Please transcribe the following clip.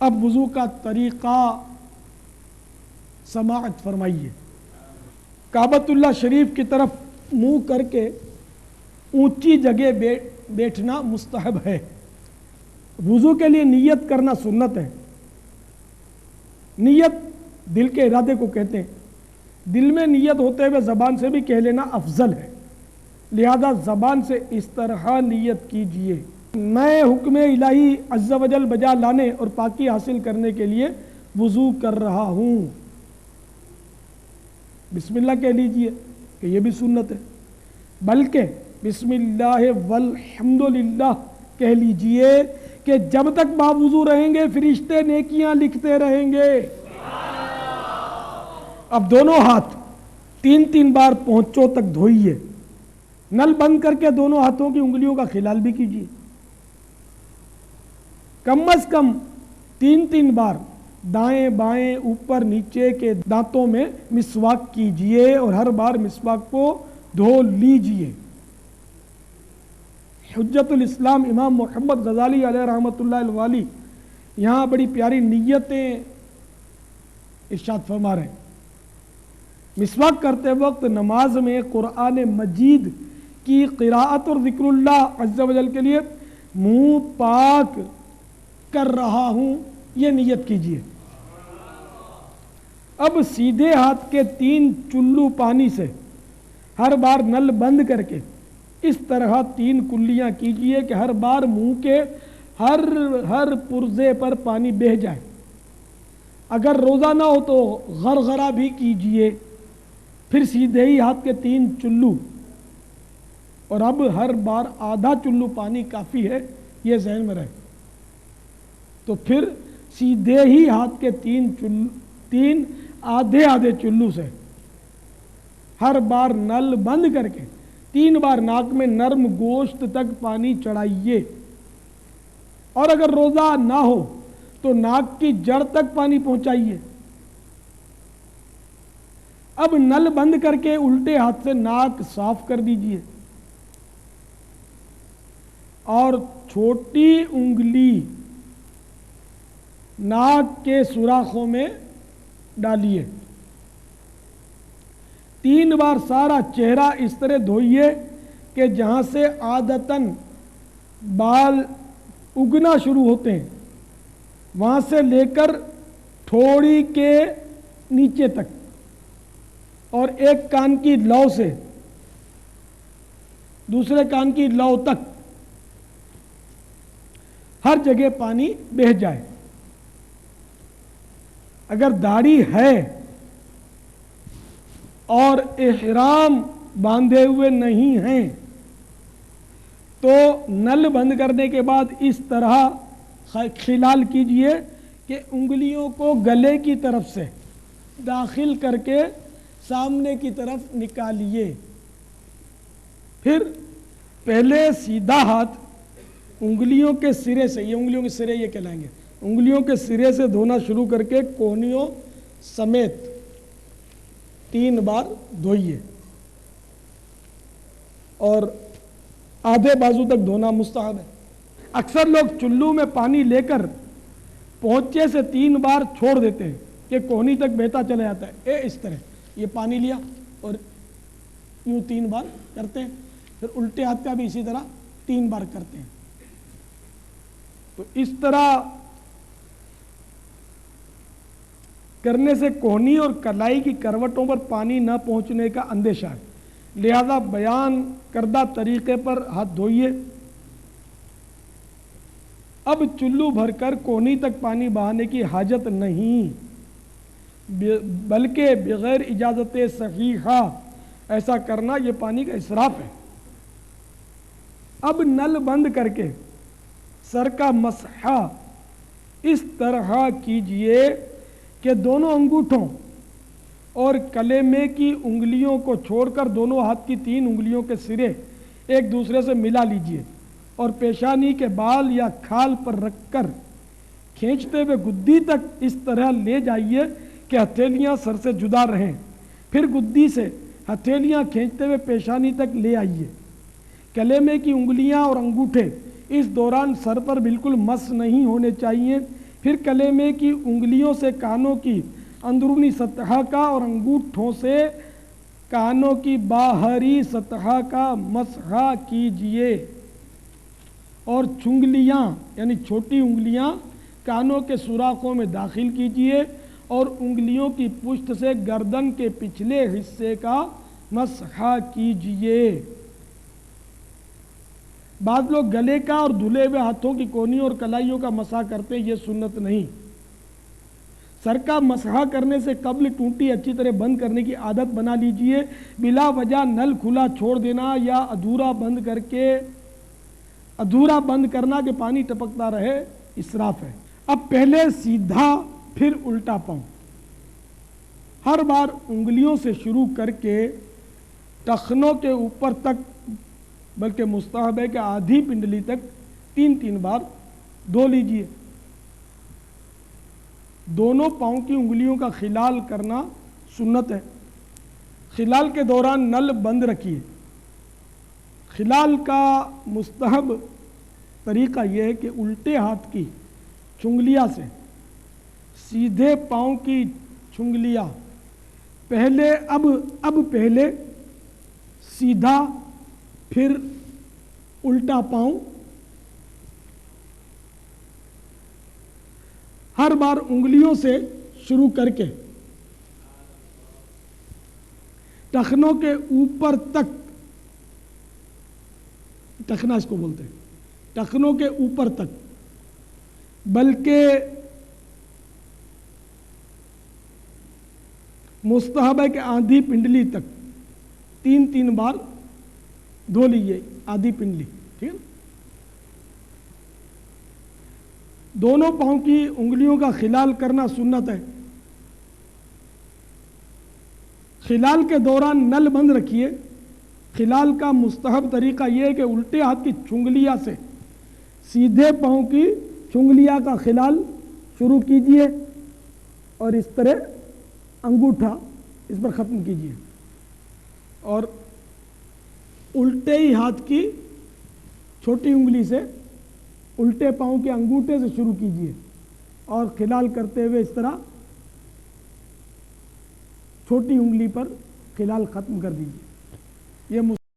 اب وضو کا طریقہ سماعت فرمائیے۔ کعبۃ اللہ شریف کی طرف منہ کر کے اونچی جگہ بیٹھنا مستحب ہے۔ وضو کے لیے نیت کرنا سنت ہے۔ نیت دل کے ارادے کو کہتے ہیں۔ دل میں نیت ہوتے ہوئے زبان سے بھی کہہ لینا افضل ہے، لہذا زبان سے اس طرح نیت کیجئے: میں حکم الہی عز و جل بجا لانے اور پاکی حاصل کرنے کے لیے وضو کر رہا ہوں۔ بسم اللہ کہہ لیجئے کہ یہ بھی سنت ہے، بلکہ بسم اللہ والحمد للہ کہہ لیجئے کہ جب تک باوضو رہیں گے فرشتے نیکیاں لکھتے رہیں گے۔ اب دونوں ہاتھ 3 بار پہنچوں تک دھوئیے، نل بند کر کے دونوں ہاتھوں کی انگلیوں کا خلال بھی کیجیے، کم از کم 3 بار دائیں بائیں اوپر نیچے کے دانتوں میں مسواک کیجیے اور ہر بار مسواک کو دھو لیجیے۔ حجت الاسلام امام محمد غزالی علیہ رحمۃ اللہ الوالی یہاں بڑی پیاری نیتیں ارشاد فرما رہے ہیں۔ مسواک کرتے وقت نماز میں قرآن مجید کی قراءت اور ذکر اللہ عز و جل کے لیے منہ پاک کر رہا ہوں، یہ نیت کیجیے۔ اب سیدھے ہاتھ کے 3 چلو پانی سے ہر بار نل بند کر کے اس طرح 3 کلیاں کیجیے کہ ہر بار منہ کے ہر پرزے پر پانی بہہ جائے۔ اگر روزہ نہ ہو تو غرغرہ بھی کیجیے، پھر سیدھے ہی ہاتھ کے 3 چلو، اور اب ہر بار آدھا چلو پانی کافی ہے، یہ ذہن میں رہے۔ تو پھر سیدھے ہی ہاتھ کے 3 آدھے چلو سے ہر بار نل بند کر کے 3 بار ناک میں نرم گوشت تک پانی چڑھائیے، اور اگر روزہ نہ ہو تو ناک کی جڑ تک پانی پہنچائیے۔ اب نل بند کر کے الٹے ہاتھ سے ناک صاف کر دیجیے اور چھوٹی انگلی ناک کے سوراخوں میں ڈالیے۔ 3 بار سارا چہرہ اس طرح دھوئیے کہ جہاں سے عادتاً بال اگنا شروع ہوتے ہیں وہاں سے لے کر تھوڑی کے نیچے تک، اور ایک کان کی لو سے دوسرے کان کی لو تک ہر جگہ پانی بہہ جائے۔ اگر داڑھی ہے اور احرام باندھے ہوئے نہیں ہیں تو نل بند کرنے کے بعد اس طرح خلال کیجئے کہ انگلیوں کو گلے کی طرف سے داخل کر کے سامنے کی طرف نکالیے۔ پھر پہلے سیدھا ہاتھ انگلیوں کے سرے سے، یہ انگلیوں کے سرے یہ کہلائیں گے، انگلیوں کے سرے سے دھونا شروع کر کے کونیوں سمیت 3 بار دھوئیے، اور آدھے بازو تک دھونا مستحب ہے۔ اکثر لوگ چلو میں پانی لے کر پونچے سے 3 بار چھوڑ دیتے ہیں کہ کونی تک بہتا چلا جاتا ہے، اس طرح یہ پانی لیا اور یوں 3 بار کرتے ہیں، پھر الٹے ہاتھ کا بھی اسی طرح 3 بار کرتے ہیں۔ تو اس طرح کرنے سے کونی اور کلائی کی کروٹوں پر پانی نہ پہنچنے کا اندیشہ ہے، لہذا بیان کردہ طریقے پر ہاتھ دھوئیے۔ اب چلو بھر کر کونی تک پانی بہانے کی حاجت نہیں، بلکہ بغیر اجازت صحیحہ ایسا کرنا یہ پانی کا اسراف ہے۔ اب نل بند کر کے سر کا مسح اس طرح کیجئے کہ دونوں انگوٹھوں اور کلیمے کی انگلیوں کو چھوڑ کر دونوں ہاتھ کی 3 انگلیوں کے سرے ایک دوسرے سے ملا لیجئے اور پیشانی کے بال یا کھال پر رکھ کر کھینچتے ہوئے گدی تک اس طرح لے جائیے کہ ہتھیلیاں سر سے جدا رہیں، پھر گدی سے ہتھیلیاں کھینچتے ہوئے پیشانی تک لے آئیے۔ کلیمے کی انگلیاں اور انگوٹھے اس دوران سر پر بالکل مس نہیں ہونے چاہیے، پھر کلیمے کی انگلیوں سے کانوں کی اندرونی سطح کا اور انگوٹھوں سے کانوں کی باہری سطح کا مسح کیجئے، اور چنگلیاں یعنی چھوٹی انگلیاں کانوں کے سوراخوں میں داخل کیجئے، اور انگلیوں کی پشت سے گردن کے پچھلے حصے کا مسح کیجئے۔ بعض لوگ گلے کا اور دھلے ہوئے ہاتھوں کی کونیوں اور کلائیوں کا مسح کرتے، یہ سنت نہیں۔ سر کا مسح کرنے سے قبل ٹونٹی اچھی طرح بند کرنے کی عادت بنا لیجئے۔ بلا وجہ نل کھلا چھوڑ دینا یا ادھورا بند کرنا کہ پانی ٹپکتا رہے اسراف ہے۔ اب پہلے سیدھا پھر الٹا پاؤں، ہر بار انگلیوں سے شروع کر کے ٹخنوں کے اوپر تک، بلکہ مستحب ہے کہ آدھی پنڈلی تک 3 بار دھو لیجئے۔ دونوں پاؤں کی انگلیوں کا خلال کرنا سنت ہے۔ خلال کے دوران نل بند رکھیے۔ خلال کا مستحب طریقہ یہ ہے کہ الٹے ہاتھ کی چنگلیاں سے سیدھے پاؤں کی چنگلیاں پہلے سیدھا پھر الٹا پاؤں، ہر بار انگلیوں سے شروع کر کے ٹخنوں کے اوپر تک، ٹخنا اس کو بولتے ہیں، ٹخنوں کے اوپر تک، بلکہ مستحب ہے کہ آدھی پنڈلی تک 3 بار دھو لیجیے، آدھی پنڈلی، ٹھیک ہے۔ دونوں پاؤں کی انگلیوں کا خلال کرنا سنت ہے۔ خلال کے دوران نل بند رکھیے۔ خلال کا مستحب طریقہ یہ ہے کہ الٹے ہاتھ کی چنگلیاں سے سیدھے پاؤں کی چنگلیاں کا خلال شروع کیجئے اور اس طرح انگوٹھا اس پر ختم کیجئے، اور الٹے ہی ہاتھ کی چھوٹی انگلی سے الٹے پاؤں کے انگوٹھے سے شروع کیجئے اور خلال کرتے ہوئے اس طرح چھوٹی انگلی پر خلال ختم کر دیجئے۔ یہ